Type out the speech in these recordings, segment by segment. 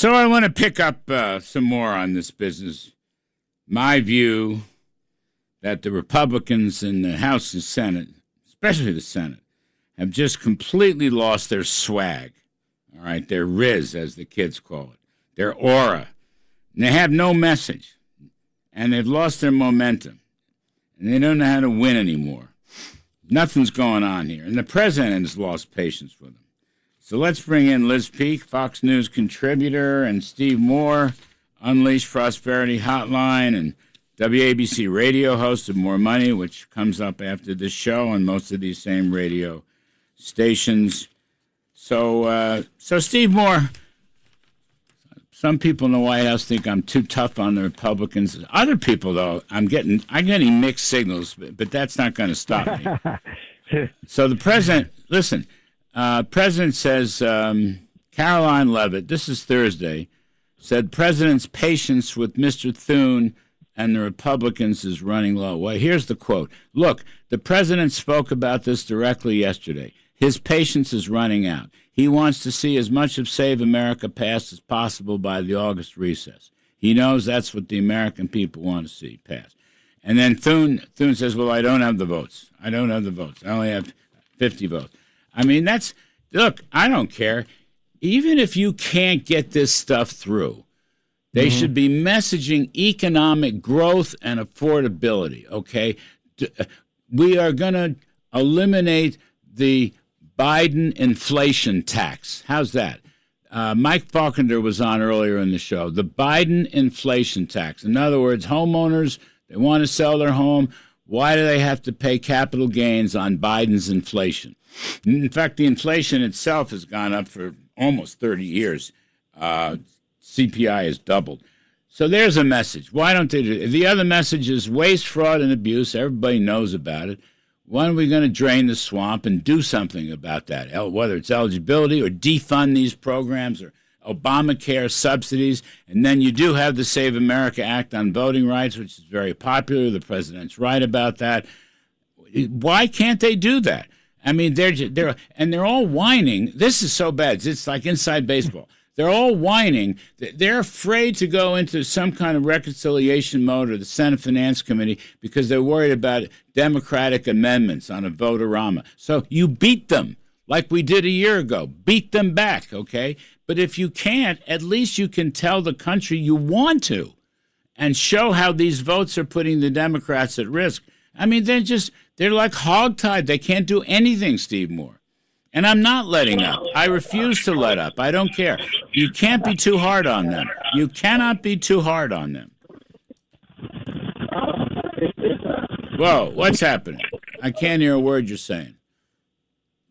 So I want to pick up some more on this business. My view that the Republicans in the House and Senate, especially the Senate, have just completely lost their swag, all right, their riz, as the kids call it, their aura. And they have no message, and they've lost their momentum, and they don't know how to win anymore. Nothing's going on here, and the president has lost patience with them. So let's bring in Liz Peek, Fox News contributor, and Steve Moore, Unleash Prosperity Hotline, and WABC radio host of More Money, which comes up after this show on most of these same radio stations. So Steve Moore, some people in the White House think I'm too tough on the Republicans. Other people, though, I'm getting mixed signals, but that's not going to stop me. So the president, listen. President says, Caroline Leavitt, this is Thursday, said president's patience with Mr. Thune and the Republicans is running low. Well, here's the quote. Look, the president spoke about this directly yesterday. His patience is running out. He wants to see as much of Save America passed as possible by the August recess. He knows that's what the American people want to see passed. And then Thune says, well, I don't have the votes. I only have 50 votes. I mean, look, I don't care. Even if you can't get this stuff through, they should be messaging economic growth and affordability, okay? We are going to eliminate the Biden inflation tax. How's that? Mike Faulkner was on earlier in the show. The Biden inflation tax. In other words, homeowners, they want to sell their home. Why do they have to pay capital gains on Biden's inflation? In fact, the inflation itself has gone up for almost 30 years. CPI has doubled. So there's a message. Why don't they do it? The other message is waste, fraud, and abuse. Everybody knows about it. When are we going to drain the swamp and do something about that, whether it's eligibility or defund these programs or Obamacare subsidies? And then you do have the Save America Act on voting rights, which is very popular. The president's right about that. Why can't they do that? I mean, they're all whining. This is so bad. It's like inside baseball. They're all whining. They're afraid to go into some kind of reconciliation mode or the Senate Finance Committee because they're worried about Democratic amendments on a vote-a-rama. So you beat them like we did a year ago. Beat them back, okay? But if you can't, at least you can tell the country you want to and show how these votes are putting the Democrats at risk. I mean, they're like hogtied. They can't do anything, Steve Moore. And I'm not letting up. I refuse to let up. I don't care. You can't be too hard on them. You cannot be too hard on them. Whoa, what's happening? I can't hear a word you're saying.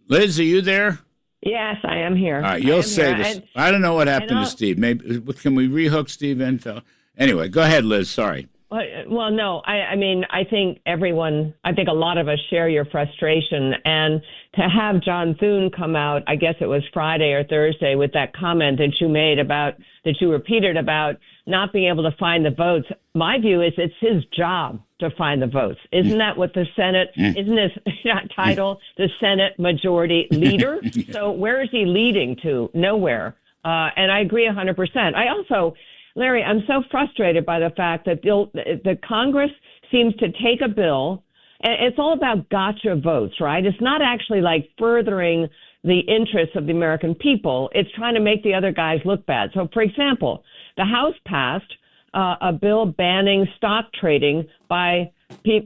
Liz, are you there? Yes, I am here. All right, you'll say this. I don't know what happened to Steve. Maybe can we rehook Steve Enfield? Anyway, go ahead, Liz. Sorry. Well, no, I mean, I think a lot of us share your frustration. And to have John Thune come out, I guess it was Friday or Thursday, with that comment that you repeated about not being able to find the votes. My view is it's his job to find the votes. Isn't that what the Senate, isn't his title, the Senate Majority Leader? Yeah. So where is he leading to? Nowhere. And I agree 100%. Larry, I'm so frustrated by the fact that the Congress seems to take a bill, and it's all about gotcha votes, right? It's not actually like furthering the interests of the American people. It's trying to make the other guys look bad. So, for example, the House passed a bill banning stock trading by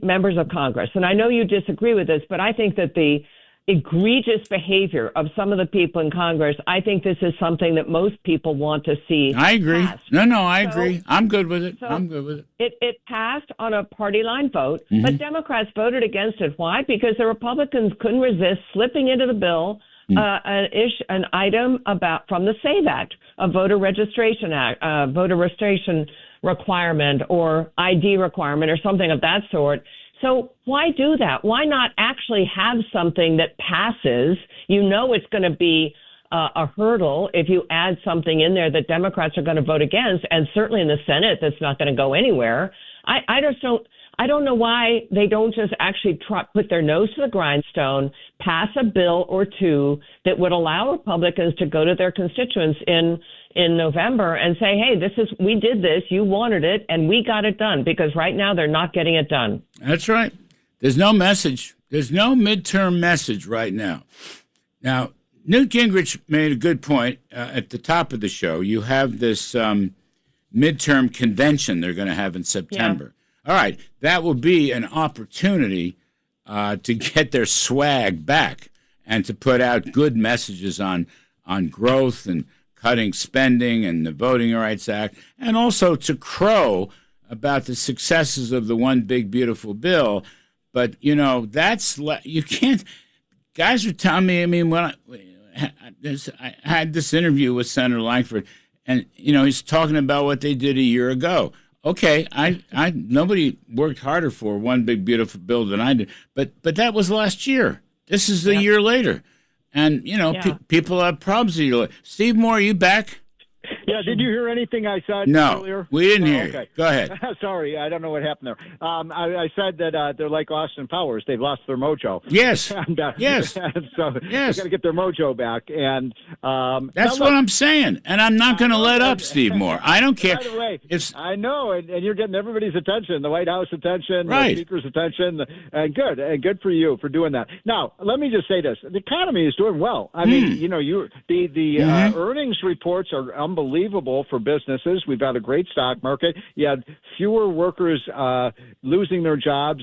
members of Congress. And I know you disagree with this, but I think that the egregious behavior of some of the people in Congress, I think this is something that most people want to see. I agree. Passed. No, I agree. I'm good with it. It passed on a party line vote, but Democrats voted against it. Why? Because the Republicans couldn't resist slipping into the bill an item from the SAVE Act, a voter registration requirement or ID requirement or something of that sort. So why do that? Why not actually have something that passes? You know it's going to be a hurdle if you add something in there that Democrats are going to vote against, and certainly in the Senate that's not going to go anywhere. I I don't know why they don't just actually put their nose to the grindstone, pass a bill or two that would allow Republicans to go to their constituents in November and say, hey, we did this, you wanted it, and we got it done, because right now they're not getting it done. That's right. There's no message. There's no midterm message right now. Now, Newt Gingrich made a good point at the top of the show. You have this midterm convention they're going to have in September. Yeah. All right, that will be an opportunity to get their swag back and to put out good messages on growth and cutting spending and the Voting Rights Act, and also to crow about the successes of the One Big Beautiful Bill. But, you can't. Guys are telling me, I mean, when I had this interview with Senator Langford, and, he's talking about what they did a year ago. Okay, nobody worked harder for One Big Beautiful Bill than I did, but that was last year. This is a year later. And, people have problems. Steve Moore, are you back? Yeah, did you hear anything I said earlier? No, we didn't hear you. Go ahead. Sorry, I don't know what happened there. I said that they're like Austin Powers. They've lost their mojo. Yes. Yes. So they got to get their mojo back. And that's what I'm saying. And I'm not going to let up, Steve Moore. I don't care. By the way, I know, and you're getting everybody's attention, the White House attention, the Speaker's attention, and good for you for doing that. Now, let me just say this. The economy is doing well. I mean, the earnings reports are unbelievable for businesses. We've got a great stock market. You had fewer workers losing their jobs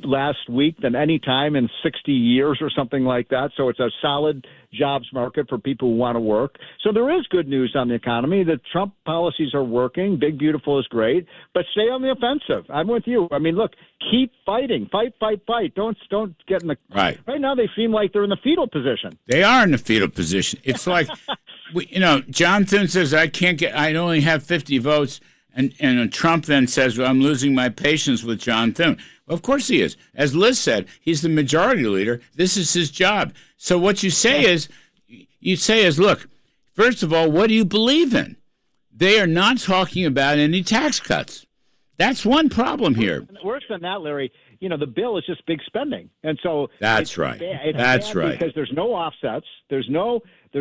last week than any time in 60 years or something like that. So it's a solid jobs market for people who want to work. So there is good news on the economy. The Trump policies are working. Big Beautiful is great, but stay on the offensive. I'm with you. I mean, look, keep fighting. Fight. Don't get in the right now. They seem like they're in the fetal position. They are in the fetal position. It's like, John Thune says I only have 50 votes, and Trump then says, well, I'm losing my patience with John Thune. Well, of course he is. As Liz said, he's the majority leader. This is his job. So what you say is, look, first of all, what do you believe in? They are not talking about any tax cuts. That's one problem here. Worse than that, Larry, the bill is just big spending. And so that's right. That's right. Because there's no offsets. There's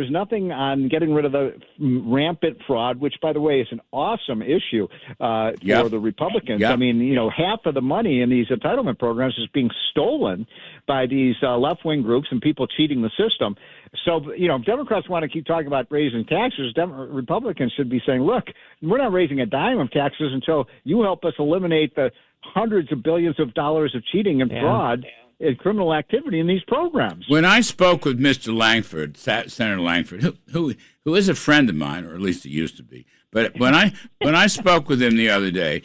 nothing on getting rid of the rampant fraud, which, by the way, is an awesome issue for the Republicans. Yep. I mean, half of the money in these entitlement programs is being stolen by these left-wing groups and people cheating the system. So, if Democrats want to keep talking about raising taxes, Republicans should be saying, look, we're not raising a dime of taxes until you help us eliminate the hundreds of billions of dollars of cheating and fraud and criminal activity in these programs. When I spoke with Mr. Langford, Senator Langford, who is a friend of mine, or at least he used to be, but when I spoke with him the other day,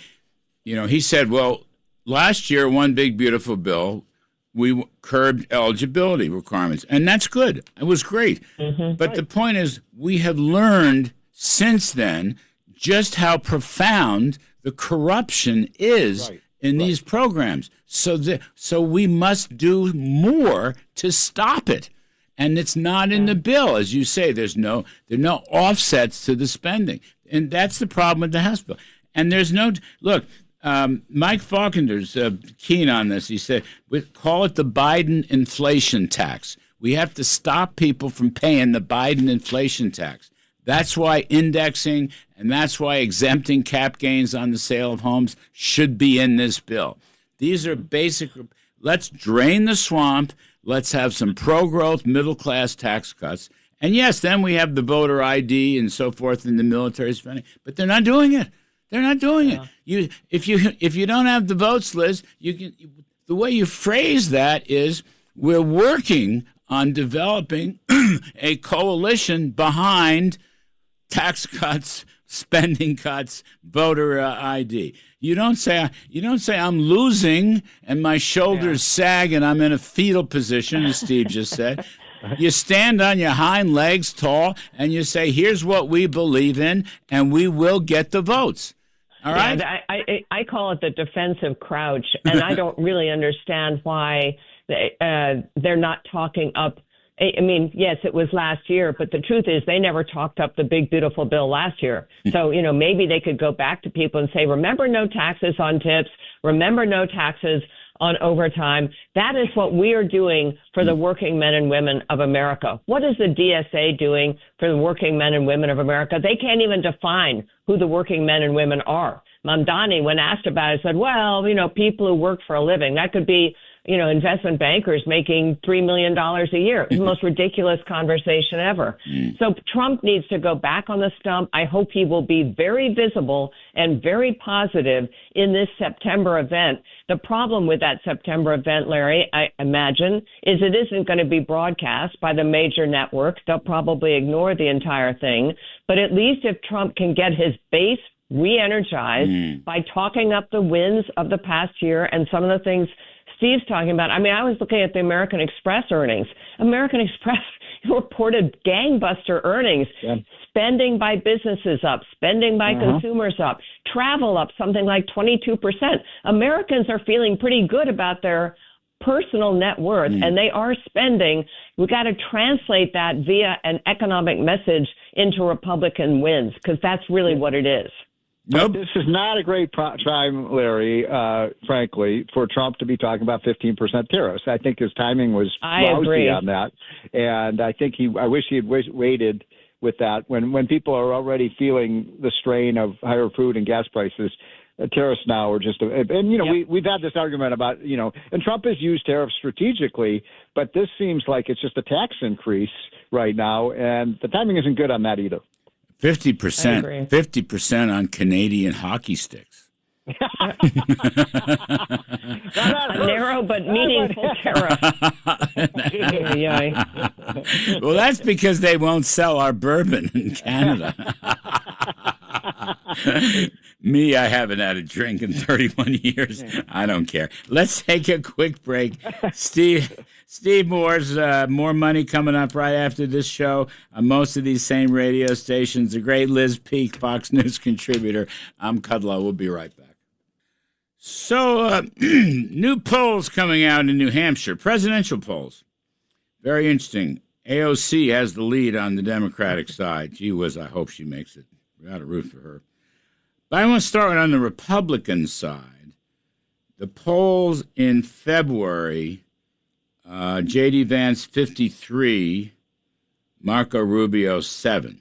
he said, well, last year, One Big Beautiful Bill, we curbed eligibility requirements, and that's good. It was great. Mm-hmm. But the point is, we have learned since then just how profound the corruption is in these programs. So we must do more to stop it. And it's not in the bill. As you say, there are no offsets to the spending. And that's the problem with the House bill. And there's no – look, Mike Falkender's keen on this. He said, we call it the Biden inflation tax. We have to stop people from paying the Biden inflation tax. That's why indexing and that's why exempting cap gains on the sale of homes should be in this bill. These are basic. Let's drain the swamp. Let's have some pro-growth middle-class tax cuts. And, yes, then we have the voter ID and so forth in the military spending. But they're not doing it. They're not doing it. If you don't have the votes, Liz, the way you phrase that is we're working on developing a coalition behind tax cuts, spending cuts, voter ID. You don't say I'm losing and my shoulders sag and I'm in a fetal position, as Steve just said. You stand on your hind legs tall and you say, here's what we believe in, and we will get the votes. All right? I call it the defensive crouch, and I don't really understand why they're not talking up I mean, yes, it was last year, but the truth is they never talked up the big, beautiful bill last year. So, maybe they could go back to people and say, remember no taxes on tips, remember no taxes on overtime. That is what we are doing for the working men and women of America. What is the DSA doing for the working men and women of America? They can't even define who the working men and women are. Mamdani, when asked about it, said, well, people who work for a living, that could be investment bankers making $3 million a year. It's the most ridiculous conversation ever. So Trump needs to go back on the stump. I hope he will be very visible and very positive in this September event. The problem with that September event, Larry, I imagine, is it isn't going to be broadcast by the major networks. They'll probably ignore the entire thing. But at least if Trump can get his base re-energized by talking up the wins of the past year and some of the things Steve's talking about. I mean, I was looking at the American Express earnings. American Express reported gangbuster earnings. Yeah. Spending by businesses up, spending by consumers up, travel up something like 22%. Americans are feeling pretty good about their personal net worth, and they are spending. We got to translate that via an economic message into Republican wins, because that's really what it is. Nope. This is not a great time, Larry, frankly, for Trump to be talking about 15% tariffs. I think his timing was lousy on that. And I think I wish he had waited with that. When people are already feeling the strain of higher food and gas prices, tariffs now are just, we've had this argument about, and Trump has used tariffs strategically, but this seems like it's just a tax increase right now. And the timing isn't good on that either. 50% on Canadian hockey sticks. A narrow but meaningful tariff. Well, that's because they won't sell our bourbon in Canada. Me, I haven't had a drink in 31 years. I don't care. Let's take a quick break. Steve Moore's More Money coming up right after this show on most of these same radio stations. The great Liz Peek, Fox News contributor. I'm Kudlow. We'll be right back. So, new polls coming out in New Hampshire, presidential polls. Very interesting. AOC has the lead on the Democratic side. Gee whiz, I hope she makes it. We got to root for her. But I want to start on the Republican side. The polls in February, J.D. Vance 53, Marco Rubio 7.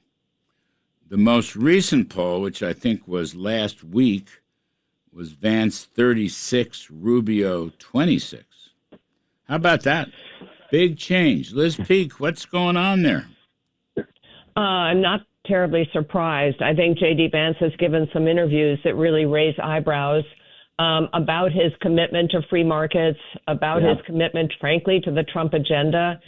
The most recent poll, which I think was last week, was Vance 36, Rubio 26. How about that? Big change. Liz Peek, what's going on there? I'm not terribly surprised. I think J.D. Vance has given some interviews that really raise eyebrows about his commitment to free markets, about his commitment, frankly, to the Trump agenda.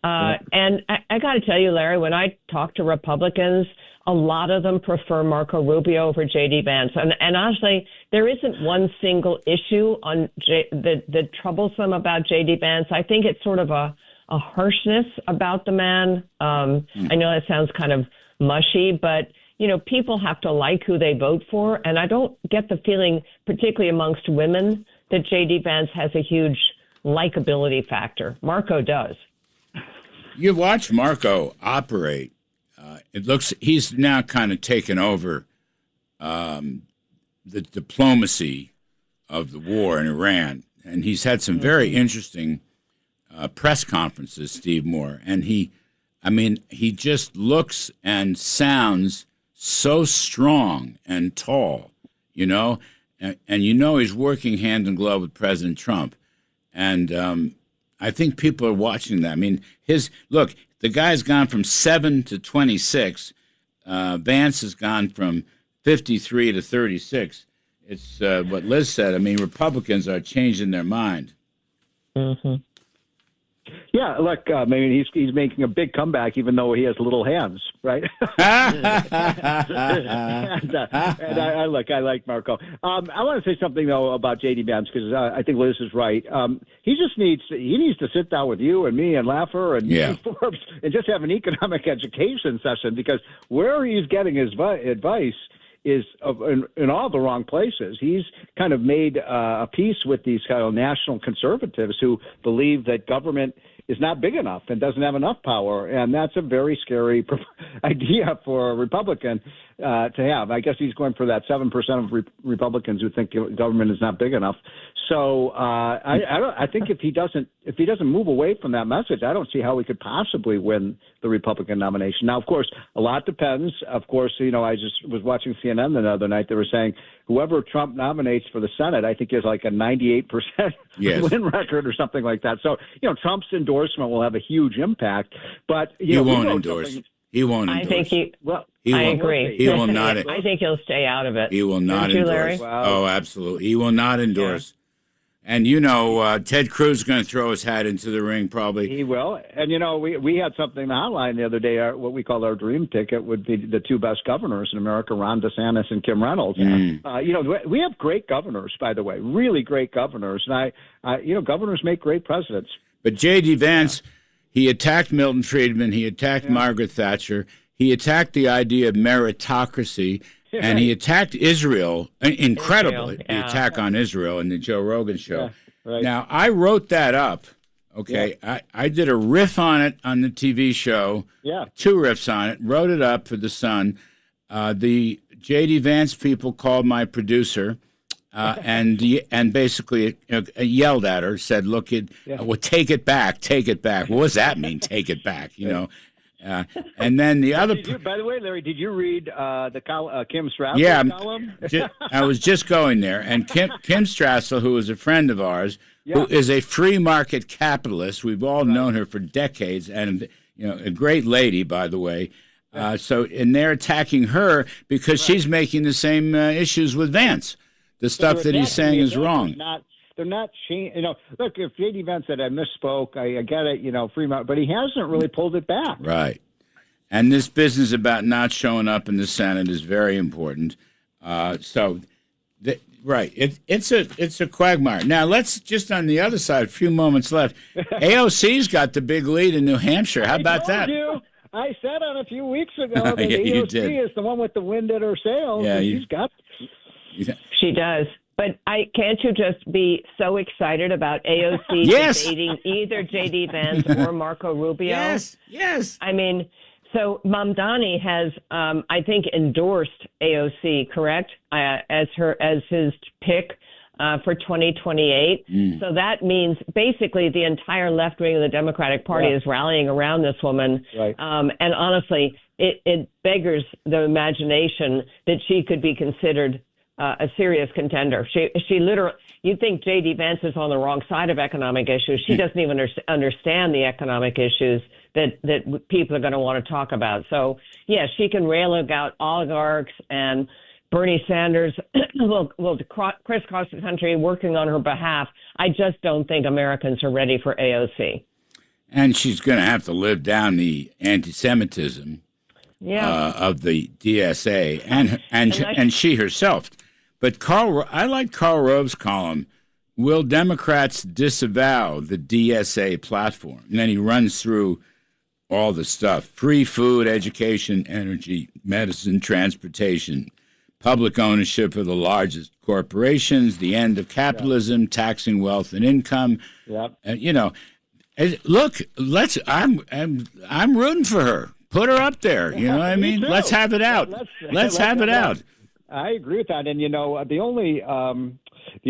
And I got to tell you, Larry, when I talk to Republicans, a lot of them prefer Marco Rubio over J.D. Vance. And honestly, there isn't one single issue on that troublesome about J.D. Vance. I think it's sort of a harshness about the man. I know that sounds kind of mushy, but, people have to like who they vote for. And I don't get the feeling, particularly amongst women, that J.D. Vance has a huge likability factor. Marco does. You watch Marco operate. It looks he's now kind of taken over the diplomacy of the war in Iran. And he's had some very interesting press conferences, Steve Moore. And he just looks and sounds so strong and tall, and he's working hand in glove with President Trump. And I think people are watching that. I mean, the guy's gone from 7 to 26. Vance has gone from 53 to 36. It's what Liz said. I mean, Republicans are changing their mind. Mm-hmm. Yeah, look, he's making a big comeback, even though he has little hands, right? and I like Marco. I want to say something though about J.D. Vance, because I think Liz is right. He needs to sit down with you and me and Laffer and Forbes and just have an economic education session, because where he's getting his advice is in all the wrong places. He's kind of made a peace with these kind of national conservatives who believe that government is not big enough and doesn't have enough power, and that's a very scary idea for a Republican to have. I guess he's going for that 7% of Republicans who think government is not big enough. So I think if he doesn't move away from that message, I don't see how he could possibly win the Republican nomination. Now, of course, a lot depends. Of course, I just was watching CNN the other night. They were saying whoever Trump nominates for the Senate, I think is like a 98% win record or something like that. So, Trump's endorsement will have a huge impact. But he won't endorse. He won't endorse. I think I agree. He will not. I think he'll stay out of it. He will not endorse. Wow. Oh, absolutely. He will not endorse. Yeah. And, Ted Cruz is going to throw his hat into the ring probably. He will. And, we had something online the other day. What we call our dream ticket would be the two best governors in America, Ron DeSantis and Kim Reynolds. We have great governors, by the way, really great governors. And governors make great presidents. But J.D. Vance, he attacked Milton Friedman. He attacked Margaret Thatcher. He attacked the idea of meritocracy. And he attacked Israel, incredible, the attack on Israel in the Joe Rogan show. Yeah, right. Now, I wrote that up, okay? Yeah. I did a riff on it on the TV show, 2 riffs on it, wrote it up for the Sun. The J.D. Vance people called my producer and basically yelled at her, said, look, well, take it back, take it back. What does that mean, take it back, and then the other. By the way, Larry, did you read the Kim Strassel column? I was just going there, and Kim Strassel, who is a friend of ours, who is a free market capitalist. We've all known her for decades, and a great lady, by the way. And they're attacking her because she's making the same issues with Vance. The stuff that he's saying is wrong. They're not changing. Look, if J.D. Vance said I misspoke, I get it, free market, but he hasn't really pulled it back. Right. And this business about not showing up in the Senate is very important. It's a quagmire. Now, let's just on the other side, a few moments left. AOC's got the big lead in New Hampshire. How about that? I said on a few weeks ago that AOC is the one with the wind at her sails. Yeah, she's got. She does. But can't you just be so excited about AOC debating either J.D. Vance or Marco Rubio? Yes. I mean, so Mamdani has, I think, endorsed AOC, correct, as his pick for 2028. So that means basically the entire left wing of the Democratic Party is rallying around this woman. Right. And honestly, it beggars the imagination that she could be considered a serious contender. She literally, you'd think J.D. Vance is on the wrong side of economic issues. She doesn't even understand the economic issues that people are going to want to talk about. So, she can rail about oligarchs, and Bernie Sanders will crisscross the country working on her behalf. I just don't think Americans are ready for AOC. And she's going to have to live down the anti-Semitism of the DSA and she herself. But I like Karl Rove's column, Will Democrats Disavow the DSA Platform? And then he runs through all the stuff: free food, education, energy, medicine, transportation, public ownership of the largest corporations, the end of capitalism, taxing wealth and income. Yep. Look, I'm rooting for her. Put her up there. You know what I mean? Let's have it out. Let's have it out. I agree with that. And, the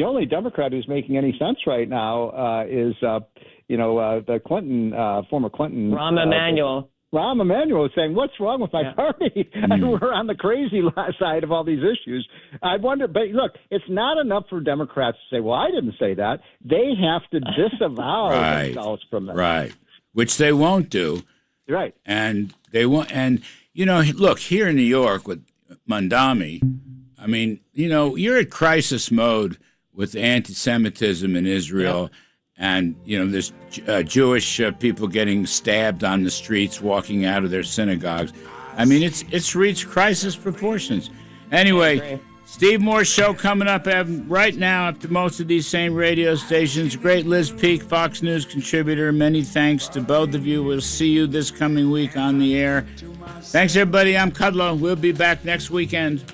only Democrat who's making any sense right now is, the Clinton, former Clinton. Rahm Emanuel. Rahm Emanuel is saying, what's wrong with my party? And we're on the crazy side of all these issues. I wonder, but look, it's not enough for Democrats to say, well, I didn't say that. They have to disavow themselves from that. Right, which they won't do. Right. And they won't. And, look, here in New York with Mamdani, I mean, you're at crisis mode with anti-Semitism in Israel. And, there's Jewish people getting stabbed on the streets, walking out of their synagogues. I mean, it's reached crisis proportions. Anyway, Steve Moore's show coming up right now up to most of these same radio stations. Great Liz Peek, Fox News contributor. Many thanks to both of you. We'll see you this coming week on the air. Thanks, everybody. I'm Kudlow. We'll be back next weekend.